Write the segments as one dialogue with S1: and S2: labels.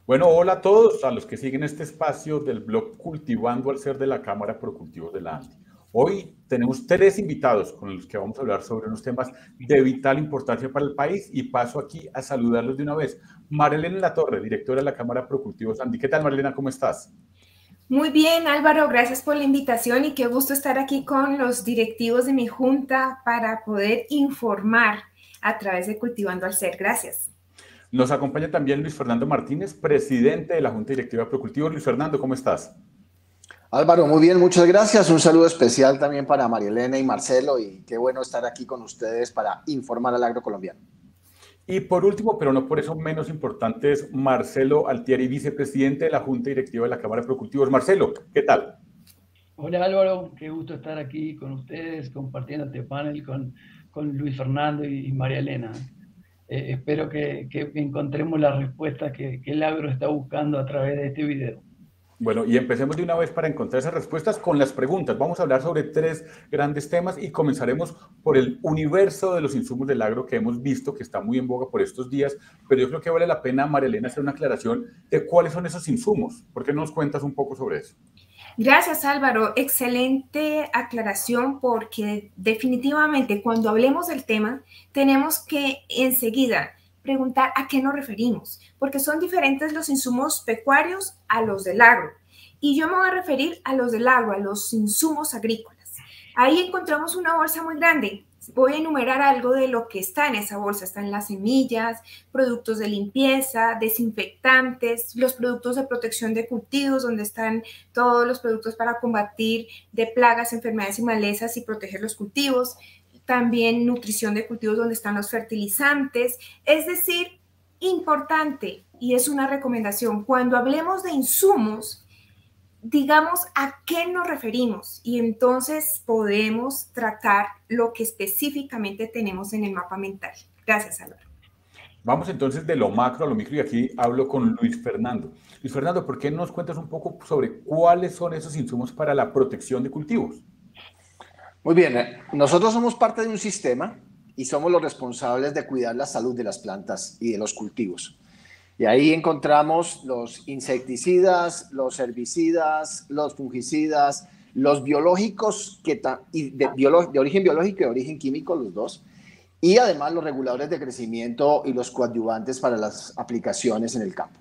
S1: Bueno, hola a todos, a los que siguen este espacio del blog Cultivando al Ser de la Cámara Pro Cultivos de la ANDI. Hoy tenemos tres invitados con los que vamos a hablar sobre unos temas de vital importancia para el país y paso aquí a saludarlos de una vez. Marilena Latorre, directora de la Cámara Pro Cultivos ANDI. ¿Qué tal, Marilena? ¿Cómo estás?
S2: Muy bien, Álvaro, gracias por la invitación y qué gusto estar aquí con los directivos de mi junta para poder informar a través de Cultivando al Ser. Gracias.
S1: Nos acompaña también Luis Fernando Martínez, presidente de la Junta Directiva de Procultivos. Luis Fernando, ¿cómo estás?
S3: Álvaro, muy bien, muchas gracias. Un saludo especial también para María Elena y Marcelo y qué bueno estar aquí con ustedes para informar al agro colombiano.
S1: Y por último, pero no por eso menos importante, es Marcelo Altieri, vicepresidente de la Junta Directiva de la Cámara de Procultivos. Marcelo, ¿qué tal?
S4: Hola Álvaro, qué gusto estar aquí con ustedes, compartiendo este panel con Luis Fernando y María Elena. Espero que encontremos la respuesta que el agro está buscando a través de este video.
S1: Bueno, y empecemos de una vez para encontrar esas respuestas con las preguntas. Vamos a hablar sobre tres grandes temas y comenzaremos por el universo de los insumos del agro que hemos visto que está muy en boga por estos días, pero yo creo que vale la pena, María Elena, hacer una aclaración de cuáles son esos insumos. ¿Por qué no nos cuentas un poco sobre eso?
S2: Gracias, Álvaro. Excelente aclaración porque definitivamente cuando hablemos del tema tenemos que enseguida preguntar a qué nos referimos, porque son diferentes los insumos pecuarios a los del agro. Y yo me voy a referir a los del agro, a los insumos agrícolas. Ahí encontramos una bolsa muy grande. Voy a enumerar algo de lo que está en esa bolsa. Están las semillas, productos de limpieza, desinfectantes, los productos de protección de cultivos, donde están todos los productos para combatir de plagas, enfermedades y malezas y proteger los cultivos. También nutrición de cultivos, donde están los fertilizantes. Es decir, importante, y es una recomendación, cuando hablemos de insumos, digamos a qué nos referimos y entonces podemos tratar lo que específicamente tenemos en el mapa mental. Gracias, Álvaro.
S1: Vamos entonces de lo macro a lo micro y aquí hablo con Luis Fernando. Luis Fernando, ¿por qué no nos cuentas un poco sobre cuáles son esos insumos para la protección de cultivos?
S3: Muy bien, nosotros somos parte de un sistema y somos los responsables de cuidar la salud de las plantas y de los cultivos. Y ahí encontramos los insecticidas, los herbicidas, los fungicidas, los biológicos de origen biológico y de origen químico, los dos, y además los reguladores de crecimiento y los coadyuvantes para las aplicaciones en el campo.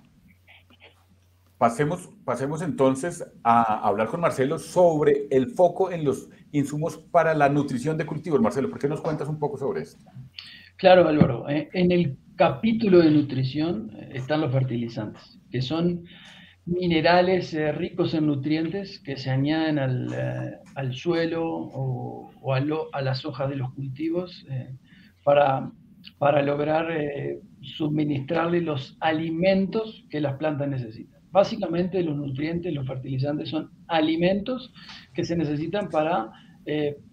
S1: Pasemos entonces a hablar con Marcelo sobre el foco en los insumos para la nutrición de cultivos. Marcelo, ¿por qué nos cuentas un poco sobre esto?
S4: Claro, Álvaro. En el capítulo de nutrición están los fertilizantes, que son minerales ricos en nutrientes que se añaden al suelo o a las hojas de los cultivos para lograr suministrarle los alimentos que las plantas necesitan. Básicamente los nutrientes, los fertilizantes son alimentos que se necesitan para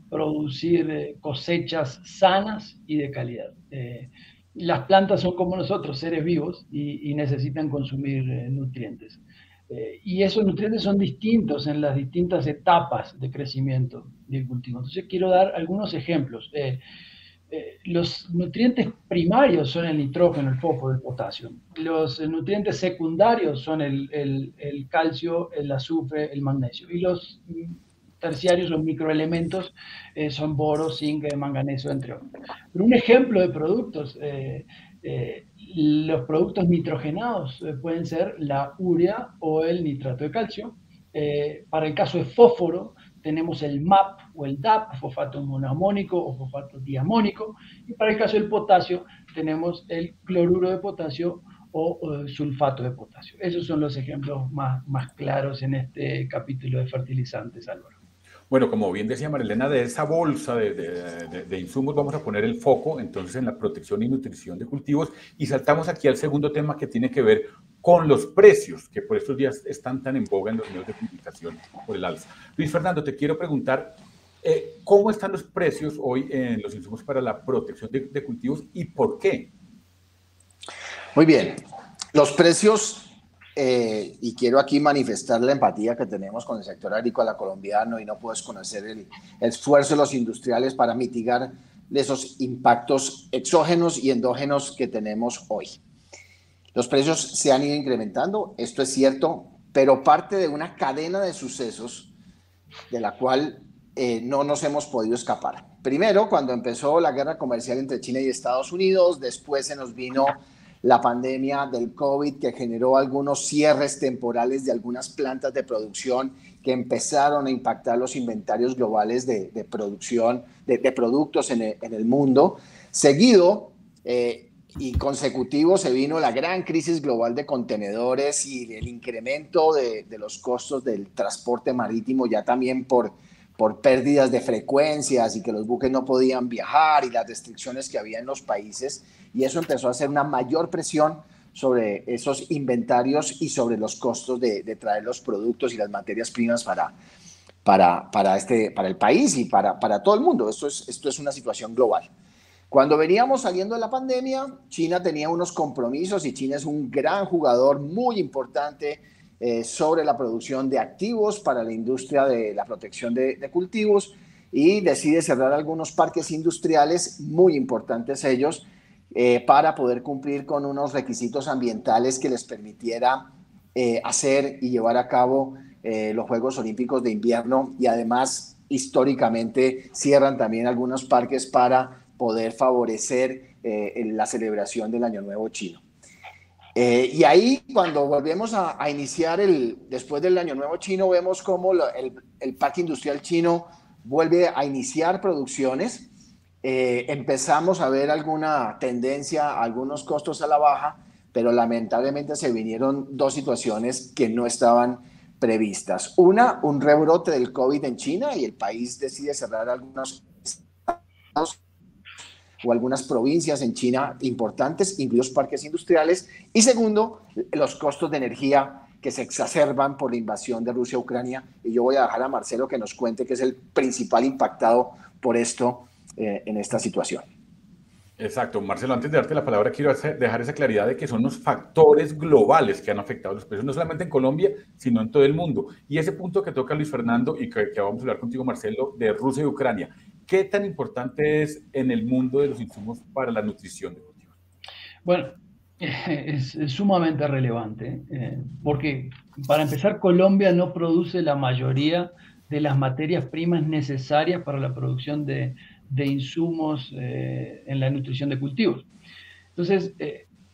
S4: producir cosechas sanas y de calidad. Las plantas son como nosotros, seres vivos, y necesitan consumir nutrientes. Y esos nutrientes son distintos en las distintas etapas de crecimiento del cultivo. Entonces quiero dar algunos ejemplos. Los nutrientes primarios son el nitrógeno, el fósforo, el potasio. Los nutrientes secundarios son el calcio, el azufre, el magnesio. Y los terciarios, los microelementos, son boro, zinc, manganeso, entre otros. Pero un ejemplo de productos, los productos nitrogenados pueden ser la urea o el nitrato de calcio. Para el caso de fósforo, tenemos el MAP o el DAP, fosfato monoamónico o fosfato diamónico, y para el caso del potasio tenemos el cloruro de potasio o sulfato de potasio. Esos son los ejemplos más claros en este capítulo de fertilizantes, Álvaro.
S1: Bueno, como bien decía Marilena, de esa bolsa de insumos vamos a poner el foco entonces en la protección y nutrición de cultivos y saltamos aquí al segundo tema que tiene que ver con los precios, que por estos días están tan en boga en los medios de comunicación por el alza. Luis Fernando, te quiero preguntar, ¿cómo están los precios hoy en los insumos para la protección de cultivos y por qué?
S3: Muy bien, los precios... y quiero aquí manifestar la empatía que tenemos con el sector agrícola colombiano y no puedes conocer el esfuerzo de los industriales para mitigar esos impactos exógenos y endógenos que tenemos hoy. Los precios se han ido incrementando, esto es cierto, pero parte de una cadena de sucesos de la cual no nos hemos podido escapar. Primero, cuando empezó la guerra comercial entre China y Estados Unidos, después se nos vino la pandemia del COVID, que generó algunos cierres temporales de algunas plantas de producción que empezaron a impactar los inventarios globales de producción de productos en el mundo. Seguido y consecutivo se vino la gran crisis global de contenedores y el incremento de los costos del transporte marítimo, ya también por pérdidas de frecuencias y que los buques no podían viajar y las restricciones que había en los países, y eso empezó a hacer una mayor presión sobre esos inventarios y sobre los costos de traer los productos y las materias primas para el país y para todo el mundo. Esto es una situación global. Cuando veníamos saliendo de la pandemia, China tenía unos compromisos y China es un gran jugador muy importante sobre la producción de activos para la industria de la protección de cultivos, y decide cerrar algunos parques industriales muy importantes ellos para poder cumplir con unos requisitos ambientales que les permitiera hacer y llevar a cabo los Juegos Olímpicos de Invierno, y además históricamente cierran también algunos parques para poder favorecer la celebración del Año Nuevo chino. Y ahí, cuando volvemos a iniciar después del Año Nuevo chino, vemos cómo el parque industrial chino vuelve a iniciar producciones. Empezamos a ver alguna tendencia, algunos costos a la baja, pero lamentablemente se vinieron dos situaciones que no estaban previstas. Una, un rebrote del COVID en China, y el país decide cerrar algunos estados o algunas provincias en China importantes, incluidos parques industriales. Y segundo, los costos de energía que se exacerban por la invasión de Rusia a Ucrania. Y yo voy a dejar a Marcelo que nos cuente que es el principal impactado por esto en esta situación.
S1: Exacto. Marcelo, antes de darte la palabra, quiero dejar esa claridad de que son los factores globales que han afectado los precios, no solamente en Colombia, sino en todo el mundo. Y ese punto que toca Luis Fernando y que vamos a hablar contigo, Marcelo, de Rusia y Ucrania, ¿qué tan importante es en el mundo de los insumos para la nutrición de cultivos?
S4: Bueno, es sumamente relevante, porque para empezar, Colombia no produce la mayoría de las materias primas necesarias para la producción de insumos en la nutrición de cultivos. Entonces,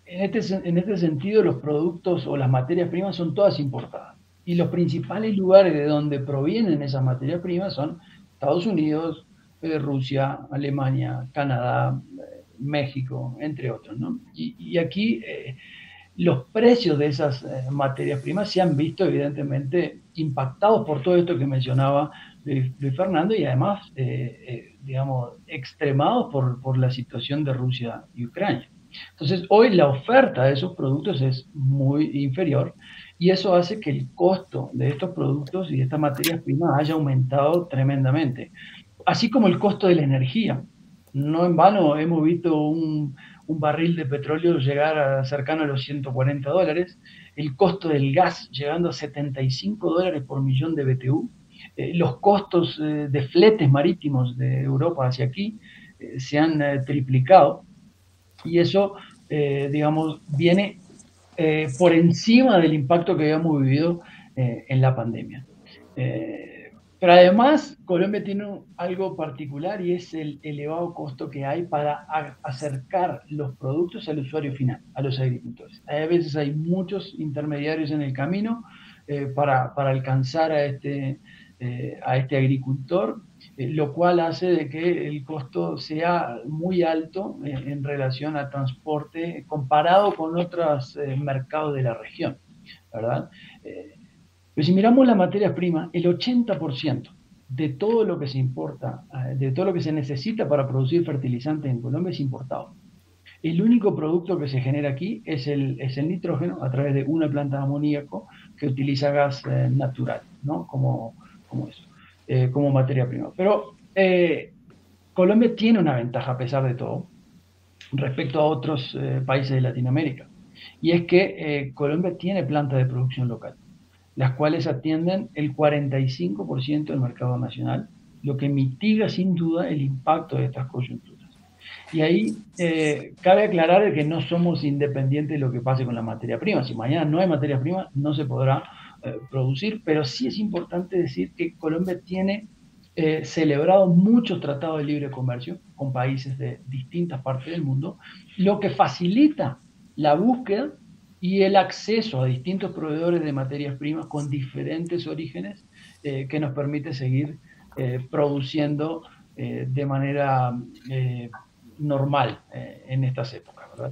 S4: en este sentido, los productos o las materias primas son todas importadas. Y los principales lugares de donde provienen esas materias primas son Estados Unidos, Rusia, Alemania, Canadá, México, entre otros, ¿no? Y aquí los precios de esas materias primas se han visto evidentemente impactados por todo esto que mencionaba Luis Fernando, y además, digamos, extremados por la situación de Rusia y Ucrania. Entonces, hoy la oferta de esos productos es muy inferior, y eso hace que el costo de estos productos y de estas materias primas haya aumentado tremendamente. Así como el costo de la energía. No en vano hemos visto un barril de petróleo llegar cercano a los $140, el costo del gas llegando a $75 por millón de BTU, los costos de fletes marítimos de Europa hacia aquí se han triplicado, y eso, digamos, viene por encima del impacto que habíamos vivido en la pandemia. Pero además, Colombia tiene algo particular, y es el elevado costo que hay para acercar los productos al usuario final, a los agricultores. A veces hay muchos intermediarios en el camino para alcanzar a este agricultor, lo cual hace de que el costo sea muy alto en relación al transporte comparado con otros mercados de la región, ¿verdad? Pero si miramos las materias primas, el 80% de todo lo que se importa, de todo lo que se necesita para producir fertilizantes en Colombia es importado. El único producto que se genera aquí es el nitrógeno a través de una planta de amoníaco que utiliza gas natural, ¿no? Como materia prima. Pero Colombia tiene una ventaja, a pesar de todo, respecto a otros países de Latinoamérica, y es que Colombia tiene plantas de producción local, las cuales atienden el 45% del mercado nacional, lo que mitiga sin duda el impacto de estas coyunturas. Y ahí cabe aclarar que no somos independientes de lo que pase con la materia prima. Si mañana no hay materia prima, no se podrá producir, pero sí es importante decir que Colombia tiene celebrado muchos tratados de libre comercio con países de distintas partes del mundo, lo que facilita la búsqueda y el acceso a distintos proveedores de materias primas con diferentes orígenes que nos permite seguir produciendo de manera normal en estas épocas, ¿verdad?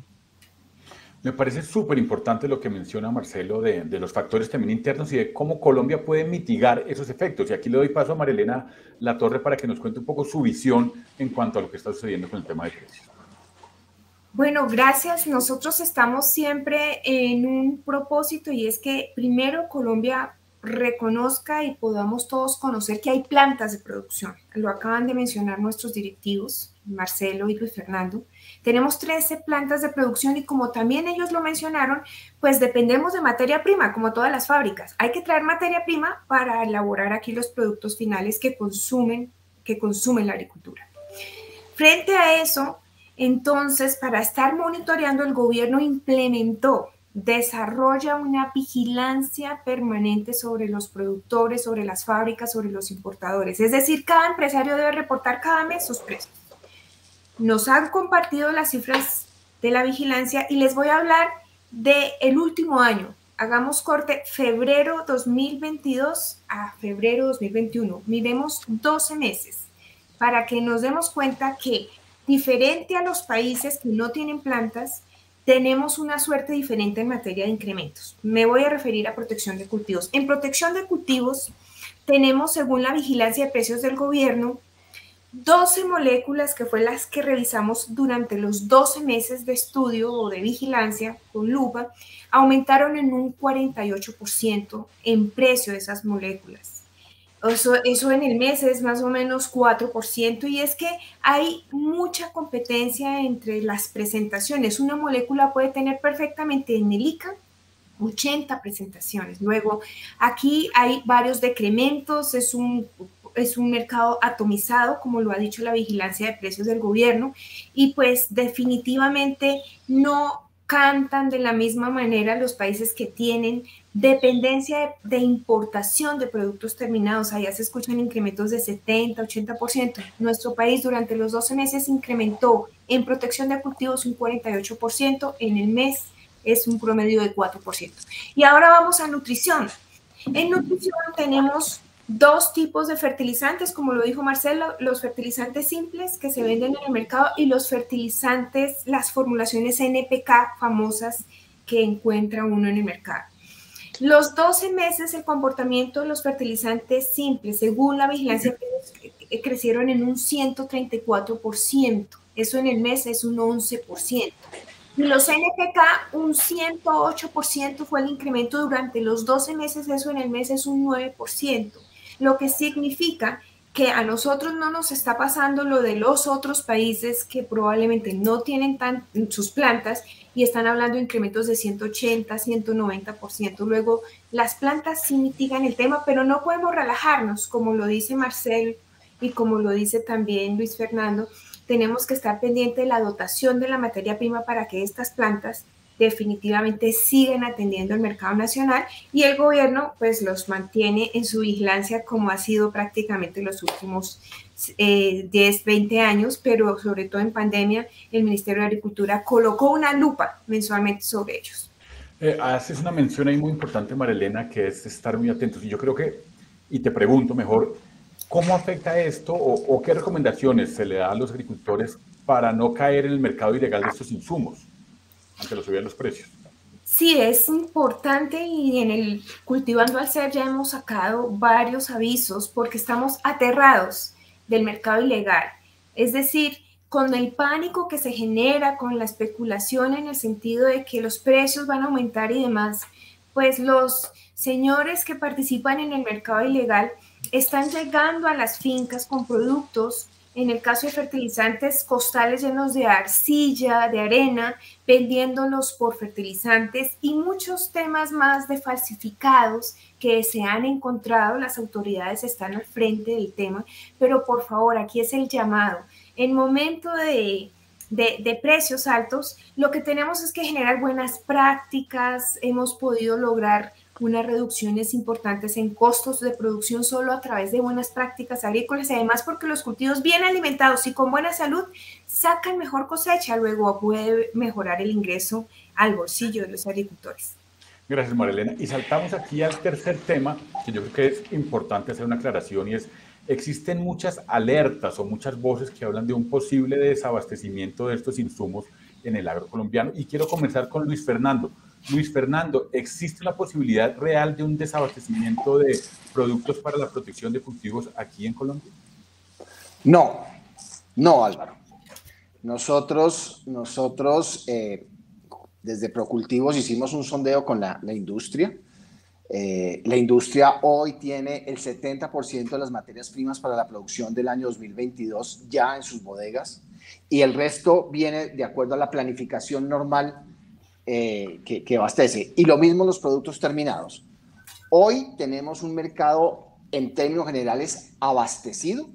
S1: Me parece súper importante lo que menciona Marcelo de los factores también internos y de cómo Colombia puede mitigar esos efectos. Y aquí le doy paso a Marilena Latorre para que nos cuente un poco su visión en cuanto a lo que está sucediendo con el tema de precios.
S2: Bueno, gracias. Nosotros estamos siempre en un propósito y es que primero Colombia reconozca y podamos todos conocer que hay plantas de producción. Lo acaban de mencionar nuestros directivos, Marcelo y Luis Fernando. Tenemos 13 plantas de producción y como también ellos lo mencionaron, pues dependemos de materia prima, como todas las fábricas. Hay que traer materia prima para elaborar aquí los productos finales que consumen la agricultura. Frente a eso, entonces, para estar monitoreando, el gobierno desarrolla una vigilancia permanente sobre los productores, sobre las fábricas, sobre los importadores. Es decir, cada empresario debe reportar cada mes sus precios. Nos han compartido las cifras de la vigilancia y les voy a hablar del último año. Hagamos corte febrero 2022 a febrero 2021. Miremos 12 meses para que nos demos cuenta que, diferente a los países que no tienen plantas, tenemos una suerte diferente en materia de incrementos. Me voy a referir a protección de cultivos. En protección de cultivos tenemos, según la vigilancia de precios del gobierno, 12 moléculas que fue las que revisamos durante los 12 meses de estudio o de vigilancia con lupa, aumentaron en un 48% en precio de esas moléculas. Eso en el mes es más o menos 4%, y es que hay mucha competencia entre las presentaciones. Una molécula puede tener perfectamente en el ICA 80 presentaciones. Luego, aquí hay varios decrementos, es un mercado atomizado, como lo ha dicho la vigilancia de precios del gobierno, y pues definitivamente no cantan de la misma manera los países que tienen dependencia de importación de productos terminados. Allá se escuchan incrementos de 70, 80%. Nuestro país durante los 12 meses incrementó en protección de cultivos un 48%, en el mes es un promedio de 4%. Y ahora vamos a nutrición. En nutrición tenemos dos tipos de fertilizantes, como lo dijo Marcelo, los fertilizantes simples que se venden en el mercado y los fertilizantes, las formulaciones NPK famosas que encuentra uno en el mercado. Los 12 meses, el comportamiento de los fertilizantes simples, según la vigilancia, crecieron en un 134%. Eso en el mes es un 11%. Y los NPK, un 108% fue el incremento durante los 12 meses, eso en el mes es un 9%. Lo que significa que a nosotros no nos está pasando lo de los otros países que probablemente no tienen sus plantas y están hablando de incrementos de 180, 190%. Luego, las plantas sí mitigan el tema, pero no podemos relajarnos, como lo dice Marcel y como lo dice también Luis Fernando. Tenemos que estar pendiente de la dotación de la materia prima para que estas plantas definitivamente siguen atendiendo el mercado nacional, y el gobierno pues los mantiene en su vigilancia como ha sido prácticamente los últimos 10, 20 años, pero sobre todo en pandemia el Ministerio de Agricultura colocó una lupa mensualmente sobre ellos.
S1: Haces una mención ahí muy importante, Marilena, que es estar muy atentos. Y yo creo que, y te pregunto mejor, ¿cómo afecta esto o qué recomendaciones se le da a los agricultores para no caer en el mercado ilegal de estos insumos ante la subida de los precios?
S2: Sí, es importante, y en el Cultivando al Ser ya hemos sacado varios avisos porque estamos aterrados del mercado ilegal. Es decir, con el pánico que se genera, con la especulación en el sentido de que los precios van a aumentar y demás, pues los señores que participan en el mercado ilegal están llegando a las fincas con productos, en el caso de fertilizantes, costales llenos de arcilla, de arena, vendiéndolos por fertilizantes, y muchos temas más de falsificados que se han encontrado. Las autoridades están al frente del tema, pero por favor, aquí es el llamado. En momento de de precios altos, lo que tenemos es que generar buenas prácticas. Hemos podido lograr unas reducciones importantes en costos de producción solo a través de buenas prácticas agrícolas y además porque los cultivos bien alimentados y con buena salud sacan mejor cosecha, luego puede mejorar el ingreso al bolsillo de los agricultores.
S1: Gracias, María Elena. Y saltamos aquí al tercer tema, que yo creo que es importante hacer una aclaración, y es, existen muchas alertas o muchas voces que hablan de un posible desabastecimiento de estos insumos en el agro colombiano. Y quiero comenzar con Luis Fernando. Luis Fernando, ¿existe la posibilidad real de un desabastecimiento de productos para la protección de cultivos aquí en Colombia?
S3: No, no, Álvaro. Nosotros desde Procultivos hicimos un sondeo con la industria. La industria hoy tiene el 70% de las materias primas para la producción del año 2022 ya en sus bodegas y el resto viene de acuerdo a la planificación normal que abastece. Y lo mismo los productos terminados. Hoy tenemos un mercado en términos generales abastecido,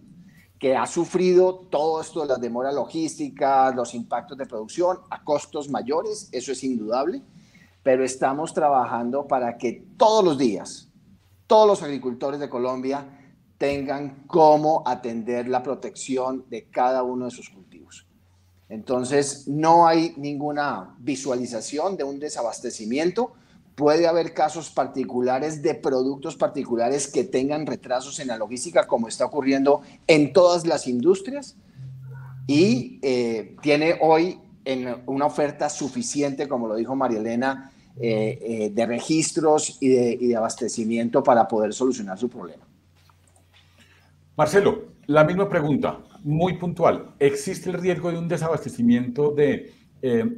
S3: que ha sufrido todo esto de las demoras logísticas, los impactos de producción a costos mayores, eso es indudable, pero estamos trabajando para que todos los días, todos los agricultores de Colombia tengan cómo atender la protección de cada uno de sus cultivos. Entonces, no hay ninguna visualización de un desabastecimiento. Puede haber casos particulares de productos particulares que tengan retrasos en la logística, como está ocurriendo en todas las industrias, y tiene hoy en una oferta suficiente, como lo dijo María Elena, de registros y de abastecimiento para poder solucionar su problema.
S1: Marcelo, la misma pregunta, muy puntual. ¿Existe el riesgo de un desabastecimiento de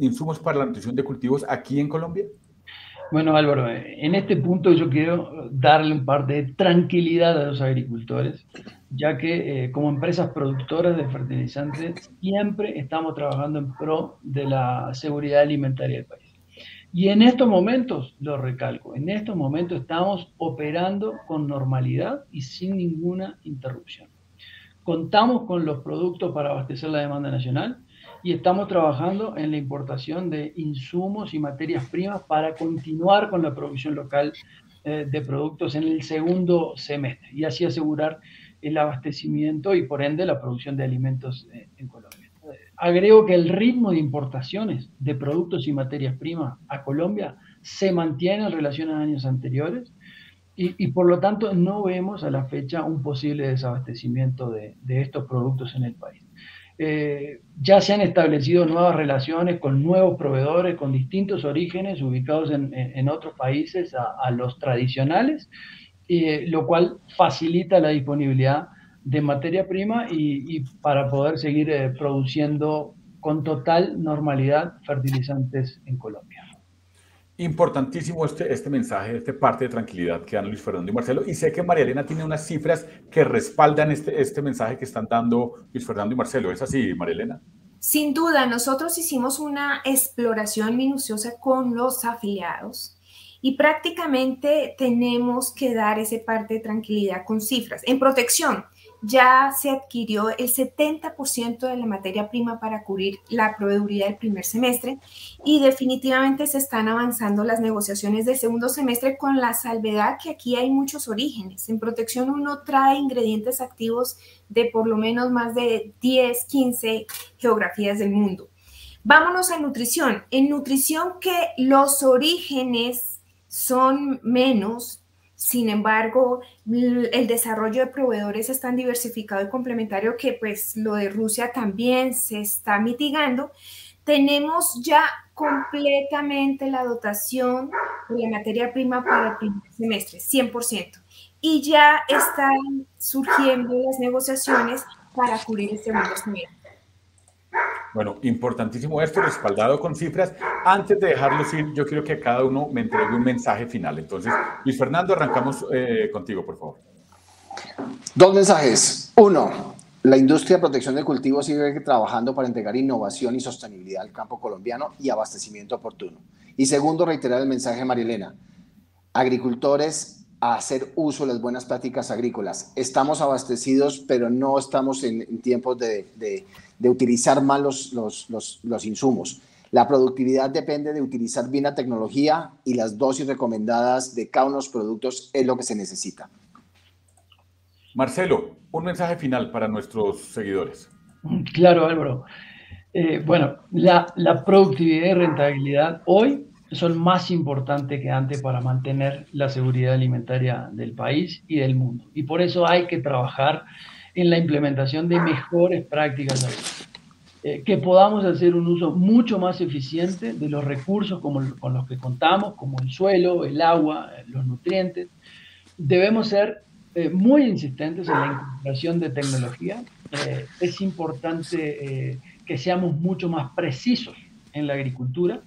S1: insumos para la nutrición de cultivos aquí en Colombia?
S4: Bueno, Álvaro, en este punto yo quiero darle un par de tranquilidad a los agricultores, ya que como empresas productoras de fertilizantes siempre estamos trabajando en pro de la seguridad alimentaria del país. Y en estos momentos, lo recalco, en estos momentos estamos operando con normalidad y sin ninguna interrupción. Contamos con los productos para abastecer la demanda nacional y estamos trabajando en la importación de insumos y materias primas para continuar con la producción local de productos en el segundo semestre y así asegurar el abastecimiento y por ende la producción de alimentos en Colombia. Agrego que el ritmo de importaciones de productos y materias primas a Colombia se mantiene en relación a años anteriores y por lo tanto no vemos a la fecha un posible desabastecimiento de estos productos en el país. Ya se han establecido nuevas relaciones con nuevos proveedores, con distintos orígenes ubicados en otros países a los tradicionales, lo cual facilita la disponibilidad de materia prima y para poder seguir produciendo con total normalidad fertilizantes en Colombia.
S1: Importantísimo este mensaje, esta parte de tranquilidad que dan Luis Fernando y Marcelo. Y sé que María Elena tiene unas cifras que respaldan este mensaje que están dando Luis Fernando y Marcelo. ¿Es así, María Elena?
S2: Sin duda, nosotros hicimos una exploración minuciosa con los afiliados y prácticamente tenemos que dar ese parte de tranquilidad con cifras. En protección, ya se adquirió el 70% de la materia prima para cubrir la proveeduría del primer semestre y definitivamente se están avanzando las negociaciones del segundo semestre con la salvedad que aquí hay muchos orígenes. En protección uno trae ingredientes activos de por lo menos más de 10, 15 geografías del mundo. Vámonos a nutrición. En nutrición que los orígenes son menos. Sin embargo, el desarrollo de proveedores es tan diversificado y complementario que pues lo de Rusia también se está mitigando. Tenemos ya completamente la dotación de la materia prima para el primer semestre, 100%. Y ya están surgiendo las negociaciones para cubrir el segundo semestre.
S1: Bueno, importantísimo esto, respaldado con cifras. Antes de dejarlos ir, yo quiero que cada uno me entregue un mensaje final. Entonces, Luis Fernando, arrancamos contigo, por favor.
S3: Dos mensajes. Uno, la industria de protección de cultivos sigue trabajando para entregar innovación y sostenibilidad al campo colombiano y abastecimiento oportuno. Y segundo, reiterar el mensaje de María Elena. Agricultores, a hacer uso de las buenas prácticas agrícolas. Estamos abastecidos, pero no estamos en tiempos de utilizar mal los insumos. La productividad depende de utilizar bien la tecnología y las dosis recomendadas de cada uno de los productos es lo que se necesita.
S1: Marcelo, un mensaje final para nuestros seguidores.
S4: Claro, Álvaro. Bueno, la productividad y rentabilidad hoy son más importantes que antes para mantener la seguridad alimentaria del país y del mundo. Y por eso hay que trabajar en la implementación de mejores prácticas agrícolas. Que podamos hacer un uso mucho más eficiente de los recursos con los que contamos, como el suelo, el agua, los nutrientes. Debemos ser muy insistentes en la incorporación de tecnología. Es importante que seamos mucho más precisos en la agricultura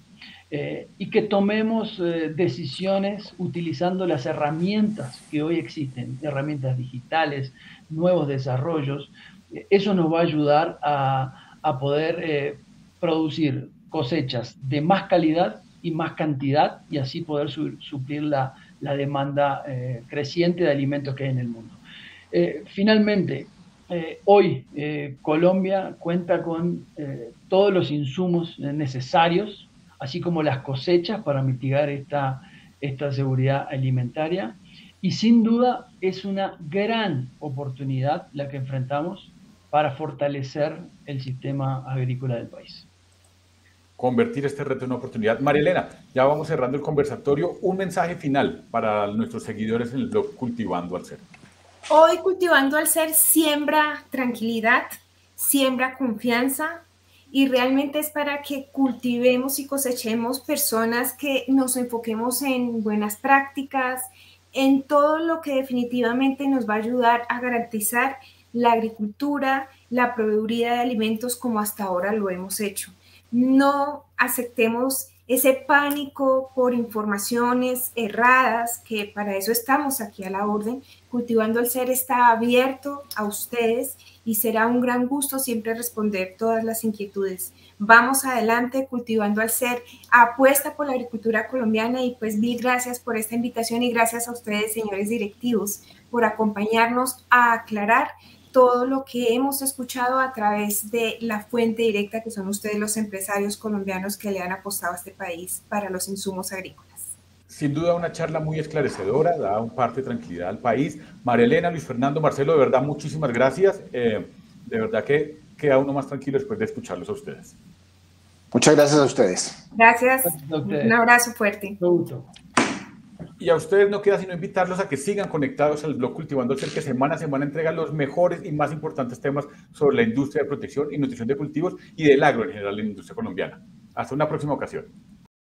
S4: y que tomemos decisiones utilizando las herramientas que hoy existen, herramientas digitales, nuevos desarrollos. Eso nos va a ayudar a poder producir cosechas de más calidad y más cantidad y así poder suplir la demanda creciente de alimentos que hay en el mundo. Finalmente, hoy Colombia cuenta con todos los insumos necesarios, así como las cosechas para mitigar esta seguridad alimentaria y sin duda es una gran oportunidad la que enfrentamos para fortalecer el sistema agrícola del país.
S1: Convertir este reto en una oportunidad. María Elena, ya vamos cerrando el conversatorio. Un mensaje final para nuestros seguidores en el blog Cultivando al Ser.
S2: Hoy Cultivando al Ser siembra tranquilidad, siembra confianza y realmente es para que cultivemos y cosechemos personas que nos enfoquemos en buenas prácticas, en todo lo que definitivamente nos va a ayudar a garantizar la agricultura, la proveeduría de alimentos como hasta ahora lo hemos hecho. No aceptemos ese pánico por informaciones erradas, que para eso estamos aquí a la orden. Cultivando al Ser está abierto a ustedes y será un gran gusto siempre responder todas las inquietudes. Vamos adelante, Cultivando al Ser, apuesta por la agricultura colombiana y pues mil gracias por esta invitación y gracias a ustedes, señores directivos, por acompañarnos a aclarar todo lo que hemos escuchado a través de la fuente directa que son ustedes los empresarios colombianos que le han apostado a este país para los insumos agrícolas.
S1: Sin duda una charla muy esclarecedora, da un parte de tranquilidad al país. María Elena, Luis Fernando, Marcelo, de verdad muchísimas gracias. De verdad que queda uno más tranquilo después de escucharlos a ustedes.
S3: Muchas gracias a ustedes.
S2: Gracias, un abrazo fuerte.
S1: Y a ustedes no queda sino invitarlos a que sigan conectados al blog Cultivando al Ser, que semana a semana entrega los mejores y más importantes temas sobre la industria de protección y nutrición de cultivos y del agro en general en la industria colombiana. Hasta una próxima ocasión.